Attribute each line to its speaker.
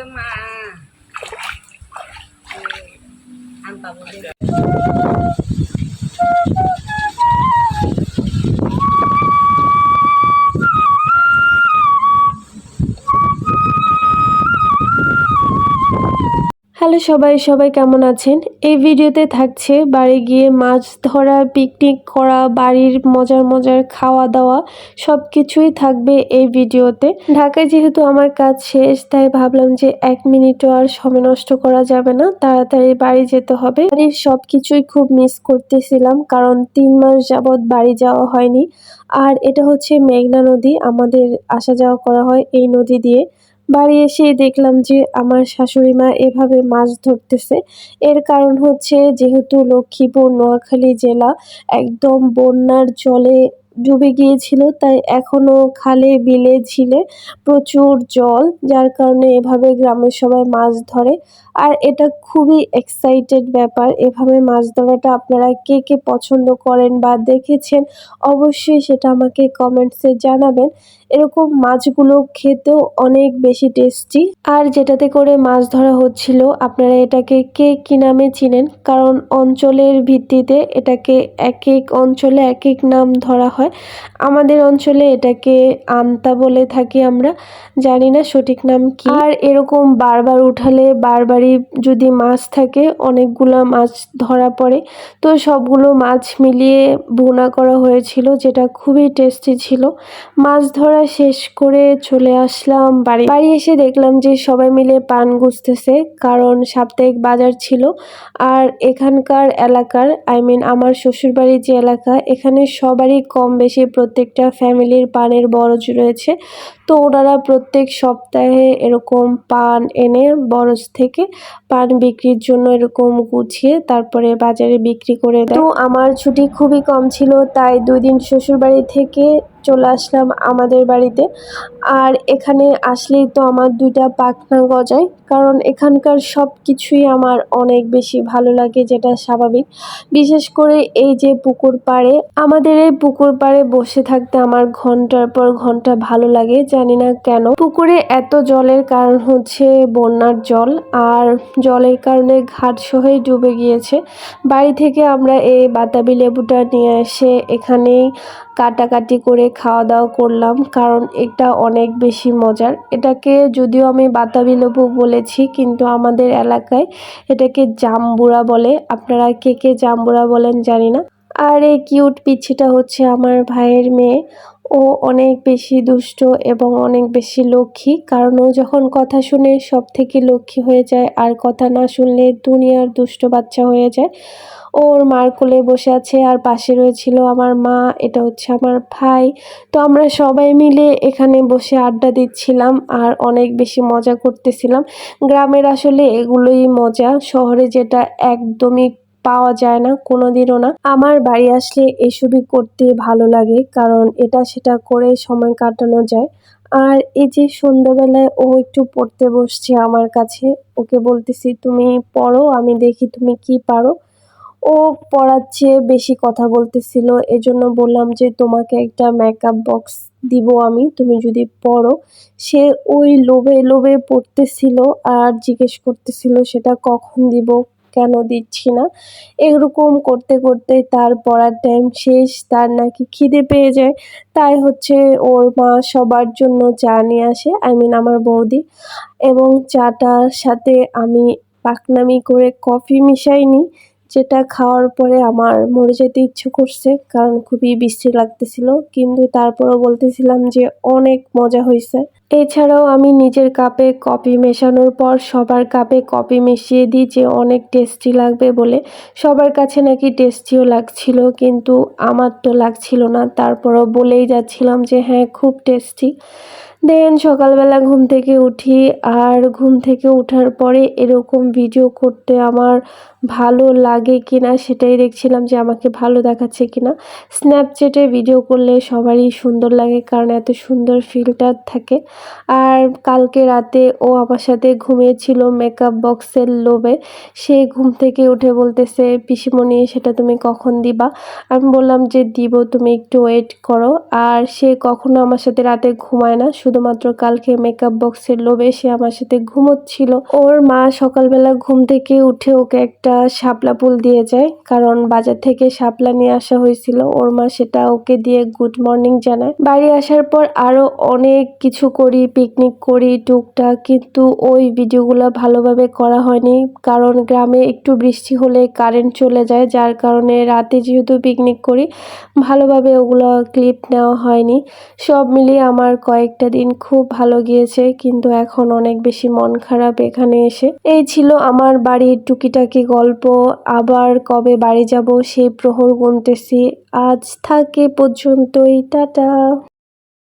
Speaker 1: mà ăn tàu đi.
Speaker 2: Hello সবাই কেমন আছেন? এই ভিডিওতে থাকছে বাড়ি গিয়ে মাছ ধরা, পিকনিক করা, বাড়ির মজার খাওয়া দাওয়া সব কিছুই থাকবে এই ভিডিওতে। ঢাকায় যেহেতু আমার কাজ শেষ, তাই ভাবলাম যে 1 মিনিটও আর সময় নষ্ট করা যাবে না, তাড়াতাড়ি বাড়ি যেতে হবে। বাড়ির সব কিছুই খুব মিস করতেছিলাম, কারণ 3 মাস যাবৎ বাড়ি যাওয়া হয়নি। আর এটা হচ্ছে মেঘনা নদী, আমাদের আসা যাওয়া করা হয় এই নদী দিয়ে। বাড়ি এসে দেখলাম যে আমার শাশুড়ি মা এভাবে মাছ ধরতেছে। এর কারণ হচ্ছে যেহেতু লক্ষ্মীপুর নোয়াখালী জেলা একদম বন্যার জলে ডুবে গিয়েছিল, তাই এখনো খালে বিলে ঝিলে প্রচুর জল, যার কারণে এভাবে গ্রামের সবাই মাছ ধরে। আর এটা খুবই এক্সাইটেড ব্যাপার, এভাবে মাছ ধরাটা আপনারা কে কে পছন্দ করেন বা দেখেছেন অবশ্যই সেটা আমাকে কমেন্টসে জানাবেন। এরকম মাছগুলো খেতেও অনেক বেশি টেস্টি। আর যেটাতে করে মাছ ধরা হচ্ছিল, আপনারা এটাকে কে কি নামে চিনেন? কারণ অঞ্চলের ভিত্তিতে এটাকে এক এক অঞ্চলে এক এক নাম ধরা হয়। আমাদের অঞ্চলে এটাকে আমতা বলে থাকি আমরা, জানি না সঠিক নাম কি। আর এরকম বারবার উঠালে বারবারই যদি মাছ থাকে, অনেকগুলো মাছ ধরা পড়ে, তো সবগুলো মাছ মিলিয়ে ভুনা করা হয়েছিল, যেটা খুবই টেস্টি ছিল। মাছ ধরা শেষ করে চলে আসলাম বাড়ি। এসে দেখলাম যে সবাই মিলে পান গুছতেছে, কারণ সাপ্তাহিক বাজার ছিল। আর এখানকার এলাকার আমার শ্বশুরবাড়ির যে এলাকা, এখানে সবারই কম বেশি প্রত্যেকটা ফ্যামিলির পানের বরজ রয়েছে। তো ওনারা প্রত্যেক সপ্তাহে এরকম পান এনে বরজ থেকে পান বিক্রির জন্য এরকম গুছিয়ে তারপরে বাজারে বিক্রি করে দেয়। তো আমার ছুটি খুবই কম ছিল, তাই 2 দিন শ্বশুরবাড়ি থেকে চলে আসলাম আমাদের বাড়িতে। আর এখানে আসলেই তো আমার 2টা পাখনা গজায়, কারণ এখানকার সব কিছুই আমার অনেক বেশি ভালো লাগে, যেটা স্বাভাবিক। বিশেষ করে এই যে পুকুর পাড়ে, আমাদের এই পুকুর পাড়ে বসে থাকতে আমার ঘন্টার পর ঘন্টা ভালো লাগে, জানি না কেন। পুকুরে এত জলের কারণ হচ্ছে বন্যার জল, আর জলের কারণে ঘাট সহই ডুবে গিয়েছে। বাড়ি থেকে আমরা এই বাতাবি লেবুটা নিয়ে এসে এখানেই কাটাকাটি করে খাওয়া দাওয়া করলাম, কারণ এটা অনেক বেশি মজার। এটাকে যদিও আমি বাতাবি লেবু বলেছি, কিন্তু আমাদের এলাকায় এটাকে জাম্বুরা বলে। আপনারা কে কে জাম্বুরা বলেন জানি না। আর এই কিউট পিচ্ছিটা হচ্ছে আমার ভাইয়ের মেয়ে। ও অনেক বেশি দুষ্ট এবং অনেক বেশি লক্ষ্মী, কারণ ও যখন কথা শুনে সব থেকে লক্ষ্মী হয়ে যায়, আর কথা না শুনলে দুনিয়ার দুষ্ট বাচ্চা হয়ে যায়। ওর মার কোলে বসে আছে, আর পাশে রয়েছিল আমার মা, এটা হচ্ছে আমার ভাই। তো আমরা সবাই মিলে এখানে বসে আড্ডা দিচ্ছিলাম আর অনেক বেশি মজা করতেছিলাম। গ্রামের আসলে এগুলোই মজা, শহরে যেটা একদমই পাওয়া যায় না, কোনোদিনও না। আমার বাড়ি আসলে এসবই করতে ভালো লাগে, কারণ এটা সেটা করে সময় কাটানো যায়। আর এই যে সন্ধ্যাবেলায় ও একটু পড়তে বসছে আমার কাছে, ওকে বলতেছি তুমি পড়ো, আমি দেখি তুমি কি পারো। ও পড়ার চেয়ে বেশি কথা বলতেছিল, এজন্য বললাম যে তোমাকে একটা মেকআপ বক্স দিব আমি, তুমি যদি পড়ো। সে ওই লোভে লোভে পড়তেছিল আর জিজ্ঞেস করতেছিল সেটা কখন দিব, কেন দিচ্ছি না। এরকম করতে করতে তার পড়ার টাইম শেষ, তার নাকি খিদে পেয়ে যায়। তাই হচ্ছে ওর মা সবার জন্য চা নিয়ে আসে, আমার বৌদি, এবং চাটার সাথে আমি পাকনামি করে কফি মিশাই নিই, যেটা খাওয়ার পরে আমার মরে যেতে ইচ্ছে করছে, কারণ খুবই বিশ্রী লাগতেছিল, কিন্তু তারপরও বলতেছিলাম যে অনেক মজা হয়েছে। এছাড়াও আমি নিজের কাপে কফি মেশানোর পর সবার কাপে কফি মিশিয়ে দিই, যে অনেক টেস্টি লাগবে বলে। সবার কাছে নাকি টেস্টিও লাগছিল, কিন্তু আমার তো লাগছিল না, তারপরও বলেই যাচ্ছিলাম যে হ্যাঁ খুব টেস্টি। দেন সকালবেলা ঘুম থেকে উঠি, আর ঘুম থেকে ওঠার পরে এরকম ভিডিও করতে আমার ভালো লাগে কিনা সেটাই দেখছিলাম, যে আমাকে ভালো দেখাচ্ছে কিনা। স্ন্যাপচ্যাটে ভিডিও করলে সবারই সুন্দর লাগে, কারণ এত সুন্দর ফিল্টার থাকে। আর কালকে রাতে ও আমার সাথে ঘুমিয়েছিল মেকআপ বক্সের লোভে। সে ঘুম থেকে উঠে বলতেছে পিসিমণি সেটা তুমি কখন দিবা। আমি বললাম যে দিব, তুমি একটু ওয়েট করো। আর সে কখনো আমার সাথে রাতে ঘুমায় না, শুধুমাত্র কালকে মেকআপ বক্সের লোভে সে আমার সাথে ঘুমোচ্ছিল। ওর মা সকালবেলা ঘুম থেকে উঠে ওকে একটা শাপলা ফুল দিয়ে যায়, কারণ বাজার থেকে শাপলা নিয়ে আসা হয়েছিল। ওর মা সেটা ওকে দিয়ে গুড মর্নিং জানায়। বাড়ি আসার পর আরো অনেক কিছু করি, পিকনিক করি টুকটাক, কিন্তু ওই ভিডিওগুলো ভালোভাবে করা হয়নি, কারণ গ্রামে একটু বৃষ্টি হলে কারেন্ট চলে যায়, যার কারণে রাতে যেহেতু পিকনিক করি ভালোভাবে ওগুলো ক্লিপ নেওয়া হয়নি। সব মিলিয়ে আমার কয়েকটা দিন খুব ভালো গিয়েছে, কিন্তু এখন অনেক বেশি মন খারাপ এখানে এসে। এই ছিল আমার বাড়ির টুকিটাকি গল্প। আবার কবে বাড়ি যাব সেই প্রহর গুনতেছি। আজ থাকে পর্যন্তই, টাটা।